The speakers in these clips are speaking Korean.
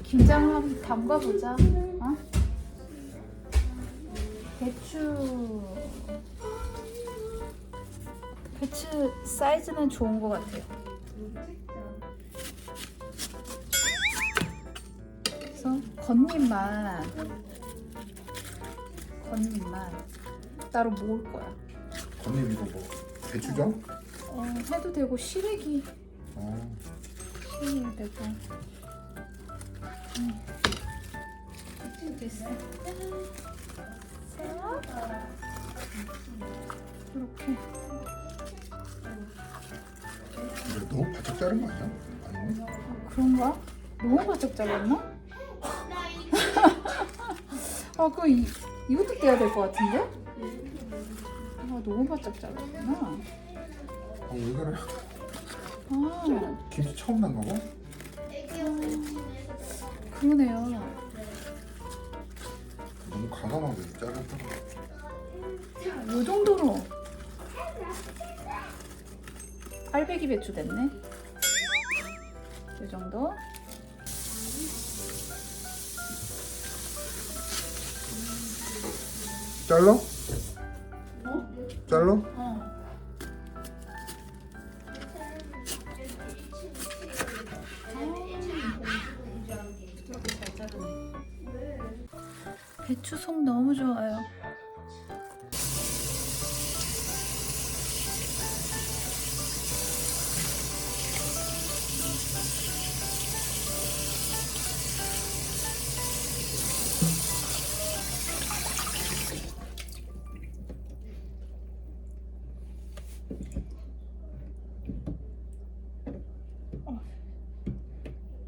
김장을 한번 담가보자. 어? 배추 사이즈는 좋은 것 같아요. 그래서 겉잎만 따로 모을 거야. 겉잎 이거 뭐 배추죠? 해도 되고 시래기 어. 해도 되고. 됐어. 이렇게. 이거 너무 바짝 자른 거 아니야? 아니네. 그런가? 너무 바짝 잘랐나? 그럼 이것도 떼야 될 것 같은데? 너무 바짝 잘랐구나. 왜 그래? 김치 처음 담가고? 그러네요. 너무 가감하게 잘랐다. 이 정도로 알배기 배추 됐네. 이 정도. 잘라? 잘라? 배추 속 너무 좋아요.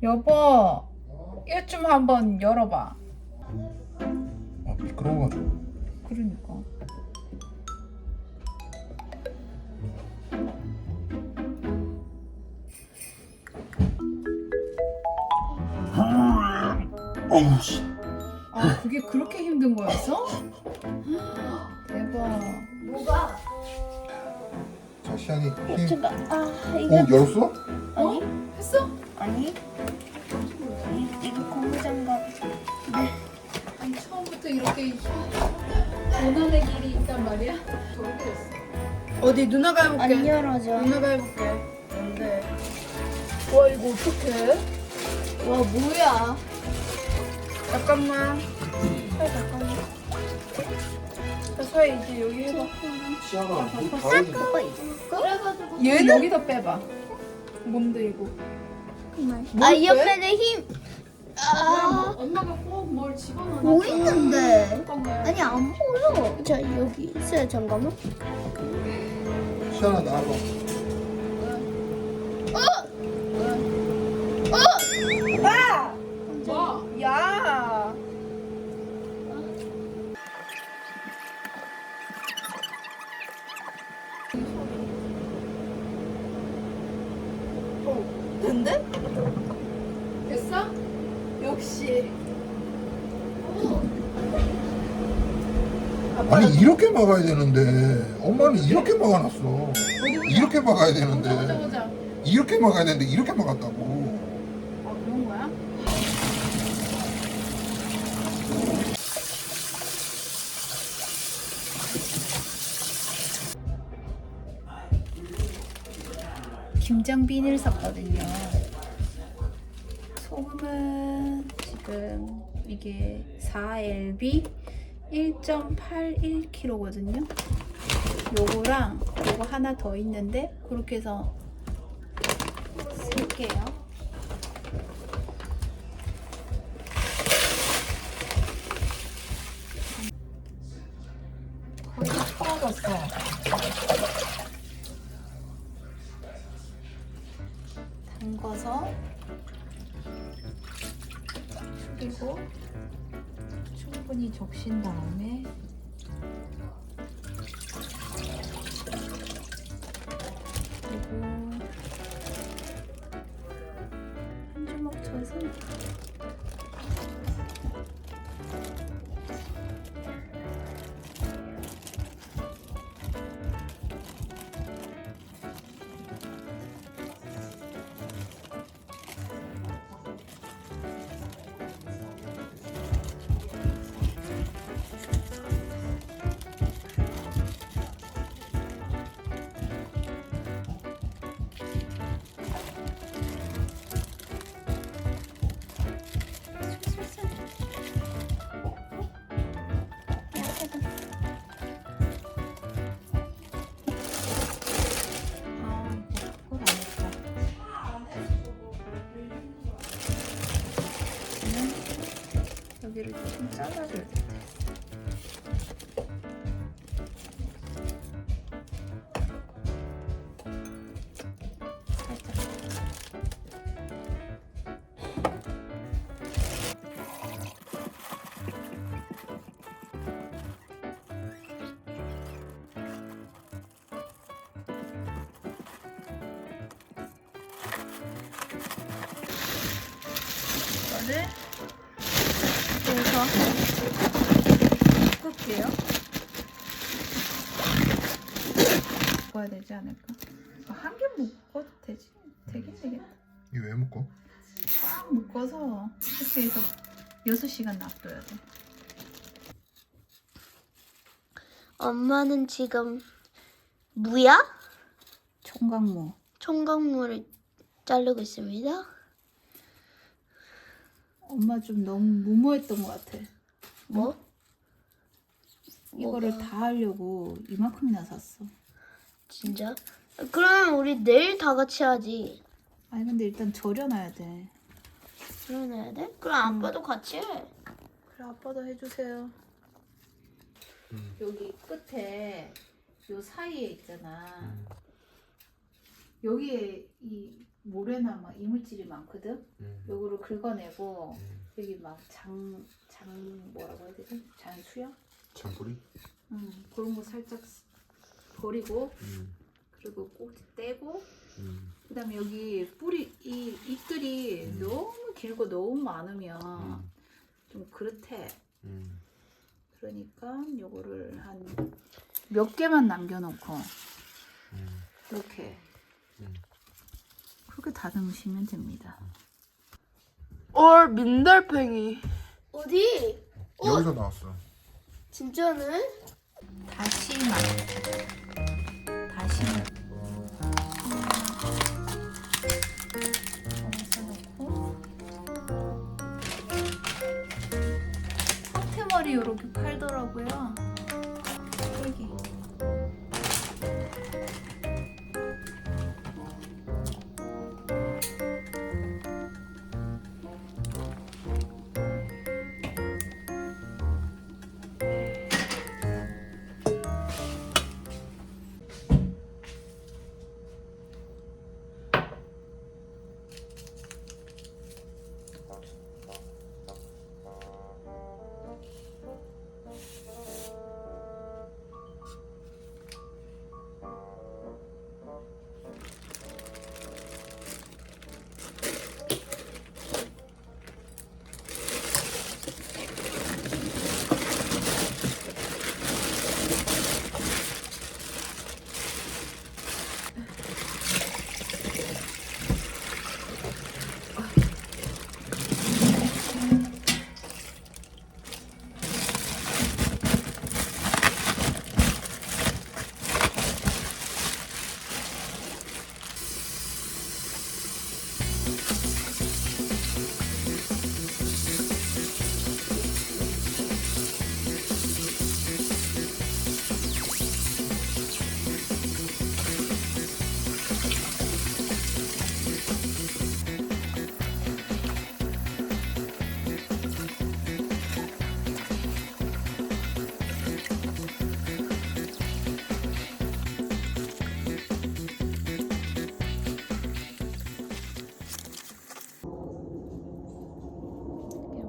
여보, 이거 좀 한번 열어봐. 미끄러워가지고. 그러니까. 어우 씨. 그게 그렇게 힘든 거였어? 대박. 뭐가? 자, 시안이 힘. 배추가 오, 열었어? 아니 했어? 아니 이거 고무장갑. 아니 처음부터 이렇게 고난의 길이 있단 말이야? 모르겠어. 어디 누나가 해볼게. 안 열어져. 누나가 해볼게. 뭔데? 와 이거 어떡해? 와 뭐야? 잠깐만. 잠깐만. 서희 이제 여기 해봐. 시안아, 그거 있어? 얘 여기다 빼봐. 뭔데 이거? 이 옆에는 힘. 엄마가 꼭 뭘 집어넣어. 보이는데. 아니 안 보여. 자 여기 있어요. 잠깐만. 시안아, 나와봐. 뭐? 야. 된대? 됐어? 역시. 아니, 이렇게 막아야 되는데. 엄마는 이렇게 막아놨어. 이렇게 막아야 되는데. 보자. 이렇게 막아야 되는데, 이렇게 막았다고. 그런 거야? 김장 비닐 샀거든요. 소금은 지금 이게 4LB 1.81kg거든요. 요거랑 요거 하나 더 있는데 그렇게 해서 쓸게요. 거의 다 떨어졌어. 담궈서 그리고 충분히 적신 다음에 그리고 한 주먹 쳐서 여기를 좀 잘라줘야 돼. 살짝. 이거를 그래서 끓게요. 묶어야 되지 않을까? 한 개 묶어도 되지. 되긴 되겠다. 이거 왜 묶어? 꽉 묶어서 이렇게 해서 6시간 놔둬야 돼. 엄마는 지금 무야? 총각무. 총각무를 자르고 있습니다. 엄마 좀 너무 무모했던 것 같아. 뭐? 이거를 뭐가? 다 하려고 이만큼이나 샀어. 진짜? 그러면 우리 내일 다 같이 하지. 아니 근데 일단 절여놔야 돼. 그러야 돼? 그럼 아빠도 같이 해. 그래 아빠도 해주세요. 여기 끝에 요 사이에 있잖아. 여기에 이 모래나 막 이물질이 많거든. 요거를 긁어내고 여기 막 장 뭐라고 해야 되지? 장수염? 잔뿌리? 그런 거 살짝 버리고 그리고 꼭지 떼고 그다음에 여기 뿌리 이 잎들이 너무 길고 너무 많으면 좀 그렇대. 그러니까 요거를 한 몇 개만 남겨놓고 이렇게 그렇게 다듬으시면 됩니다. 민달팽이. 어디? 여기서 나왔어. 진짜는? 다시마 넣고 황태머리 이렇게 팔더라고요. 여기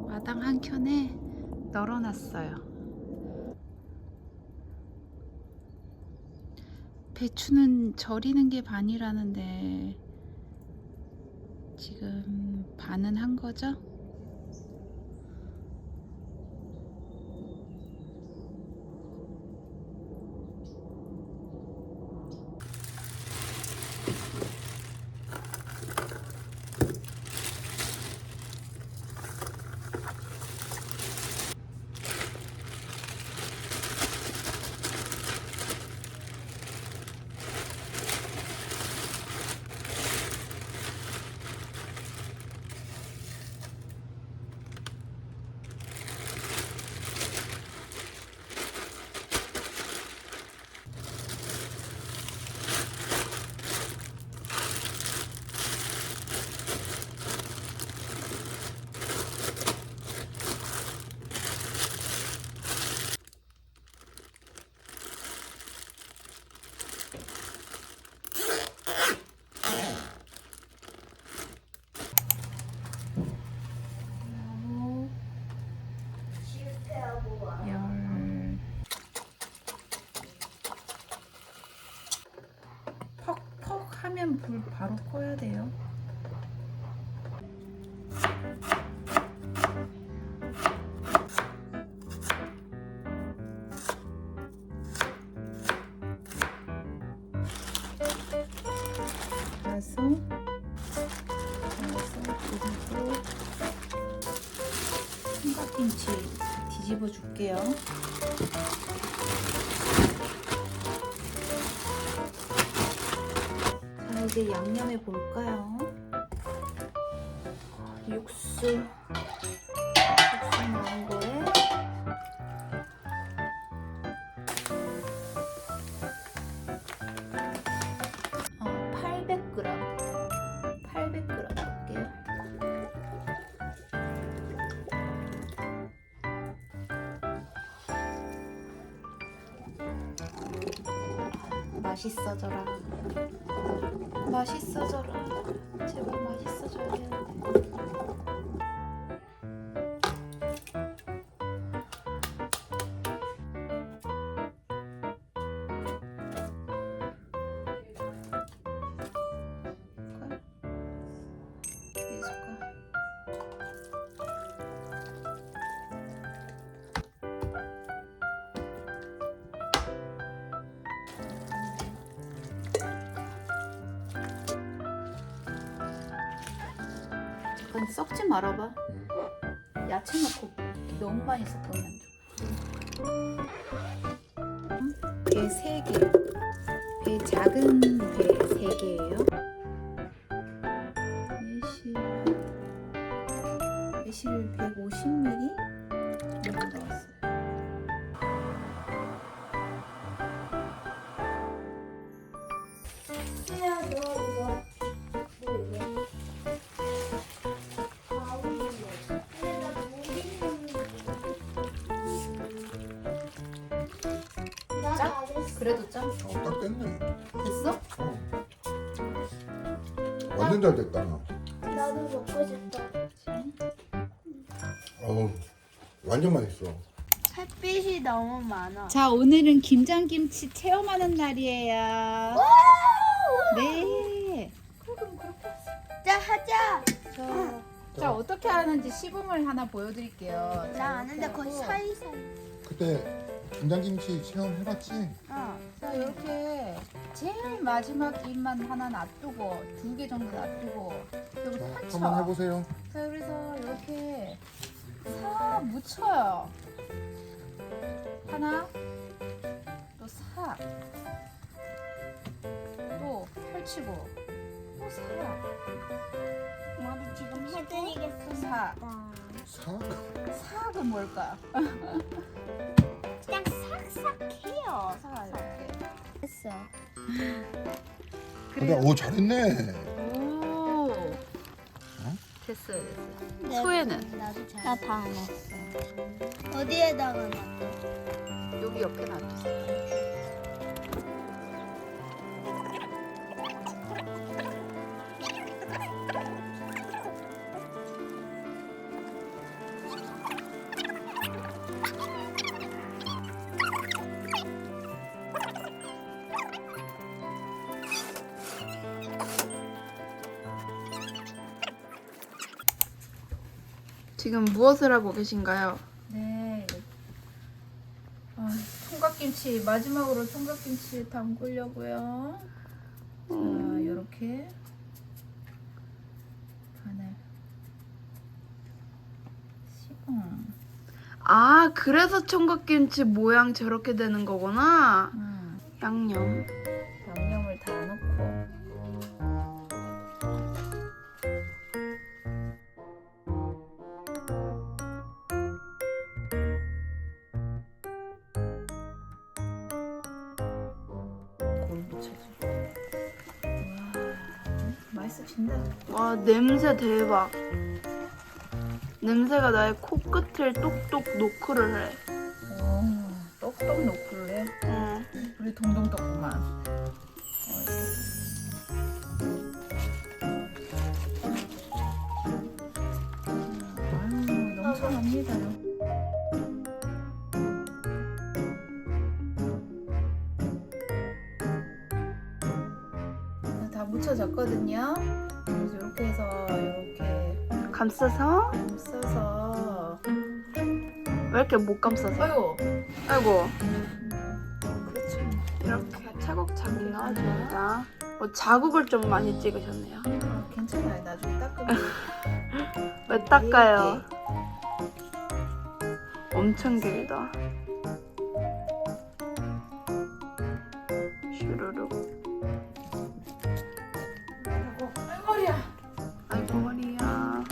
마당 한 켠에 널어놨어요. 배추는 절이는 게 반이라는데 지금 반은 한 거죠? 꺼야 돼요. 가서 그리고 삼각김치 뒤집어 줄게요. 자, 이제 양념해 볼까요? 육수 나온 거에 800g 넣을게요. 맛있어져라. 맛있어져라. 제발 맛있어져야 되는데. 근데 썩지 말아봐. 야채 넣고 너무 많이 섞으면 안 좋아. 배 3개. 배 작은 배 3개예요. 매실 150ml 넣었어요. 그래도 짠? 딱 됐네. 됐어? 완전 잘 됐다. 나도 먹고 싶다. 완전 맛있어. 햇빛이 너무 많아. 자, 오늘은 김장김치 체험하는 날이에요. 네. 자, 하자. 자, 어떻게 하는지 시범을 하나 보여드릴게요. 나 아는데 거의 사이사이. 그때 김장김치 체험해봤지? 자, 이렇게 제일 마지막 입만 하나 놔두고 2개 정도 놔두고 여기 자, 펼쳐. 한번 해보세요. 자, 그래서 이렇게 싹 묻혀요. 하나, 또 싹, 또 펼치고, 또 싹, 나도 지금 해드리겠습니다. 싹. 사? 싹은 뭘까요? 그냥 싹싹해요. 싹 이렇게. 됐어. 근데 오 잘했네. 오. 됐어요, 됐어요. 소혜는? 나도 잘. 나 다 안 했어. 어디에다가 놨어? 여기 옆에 놔두세요. 지금 무엇을 하고 계신가요? 네. 총각김치 마지막으로 총각김치 담그려고요. 자, 이렇게 반을 시공. 아, 그래서 총각김치 모양 저렇게 되는 거구나. 양념. 양념을 다 넣고. 맛있어진다. 와, 냄새 대박. 냄새가 나의 코끝을 똑똑 노크를 해. 똑똑 노크를 해. 우리 동동 떴구만. 넘쳐납니다. 다 묻혀져 졌거든요. 그래서 이렇게 해서 이렇게 감싸서 써서. 왜 이렇게 못 감싸세요? 아이고. 아이고 그렇죠. 이렇게 차곡차곡 넣어줍니다. 자국을 좀 많이 찍으셨네요. 괜찮아요. 나중에 닦으면. 왜 닦아요? 엄청 길다. 슈루룩. 아이고 머리야. 아이고 머리야.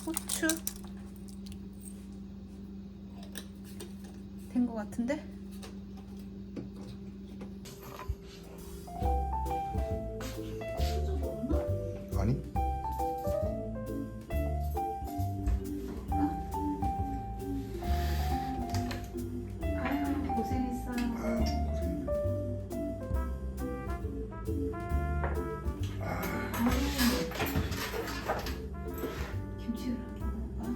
후추. 된 것 같은데? 아니? 아유 고생했어요. 아유 고생이네. 김치를 먹어봐.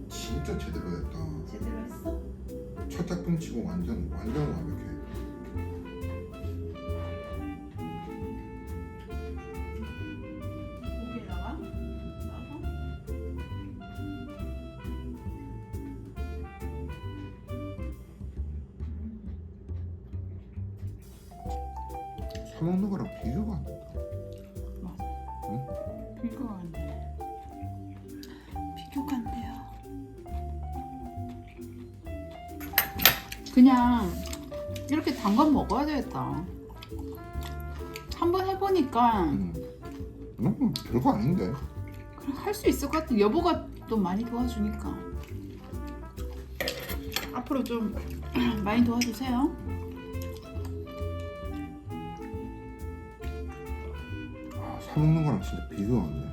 진짜 제대로 됐다. 제대로 했어? 첫 작품 치고 완전 완벽해. 고기에다가 넣어서. 사 먹는 거랑 비교가 안 된다. 비교가 안 돼. 비교가 안 돼요. 그냥 이렇게 담가 먹어야 되겠다. 한번 해보니까 별거 아닌데. 할 수 있을 것 같아. 여보가 또 많이 도와주니까. 앞으로 좀 많이 도와주세요. 사 먹는 거랑 진짜 비교가 안 돼.